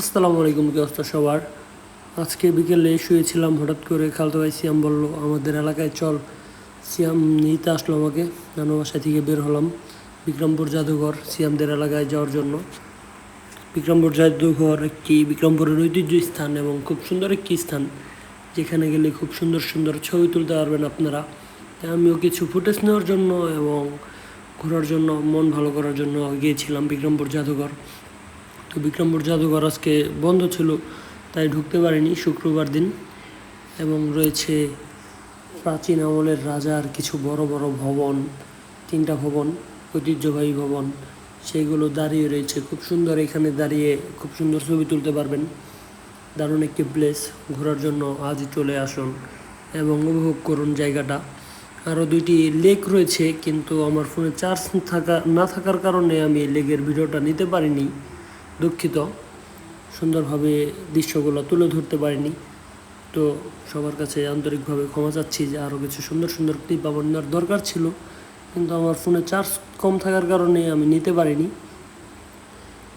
আসসালামু আলাইকুম, কি অবস্থা সবার? আজকে বিকেলে শুয়েছিলাম, হঠাৎ করে খালতো ভাই সিয়াম বললো আমাদের এলাকায় চল। সিয়াম নিতে আসলো আমাকে, নানু বাসা থেকে বের হলাম বিক্রমপুর জাদুঘর সিয়ামদের এলাকায় যাওয়ার জন্য। বিক্রমপুর জাদুঘর একটি বিক্রমপুরের ঐতিহ্য স্থান এবং খুব সুন্দর একটি স্থান, যেখানে গেলে খুব সুন্দর সুন্দর ছবি তুলতে পারবেন আপনারা। আমিও কিছু ফুটেজ নেওয়ার জন্য এবং ঘোরার জন্য, মন ভালো করার জন্য গিয়েছিলাম বিক্রমপুর জাদুঘর। তো বিক্রমপুর জাদুঘর আজকে বন্ধ ছিল, তাই ঢুকতে পারিনি, শুক্রবার দিন। এবং রয়েছে প্রাচীন আমলের রাজার কিছু বড় বড় ভবন, 3টা ভবন, ঐতিহ্যবাহী ভবন, সেইগুলো দাঁড়িয়ে রয়েছে খুব সুন্দর। এখানে দাঁড়িয়ে খুব সুন্দর ছবি তুলতে পারবেন। দারুণ একটি প্লেস, ঘোরার জন্য আজই চলে আসুন এবং উপভোগ করুন জায়গাটা। আরও 2টি লেক রয়েছে, কিন্তু আমার ফোনে চার্জ না থাকার কারণে আমি লেকের ভিডিওটা নিতে পারিনি, দুঃখিত। সুন্দরভাবে দৃশ্যগুলো তুলে ধরতে পারিনি। তো সবার কাছে আন্তরিকভাবে ক্ষমা চাচ্ছি যে আরও কিছু সুন্দর সুন্দর ক্লিপ আমার নেওয়ার দরকার ছিল, কিন্তু আমার ফোনে চার্জ কম থাকার কারণে আমি নিতে পারিনি।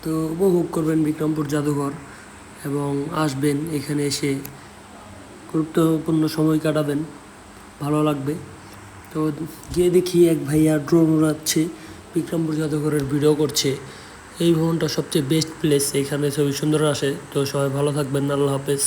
তো উপভোগ করবেন বিক্রমপুর জাদুঘর এবং আসবেন, এখানে এসে গুরুত্বপূর্ণ সময় কাটাবেন, ভালো লাগবে। তো গিয়ে দেখি এক ভাইয়া ড্রোন উড়াচ্ছে, বিক্রমপুর জাদুঘরের ভিডিও করছে। এই ভবনটা সবচেয়ে বেস্ট প্লেস, এখানে ছবি সুন্দর আসে। তো সবাই ভালো থাকবেন, আল্লাহ হাফেজ।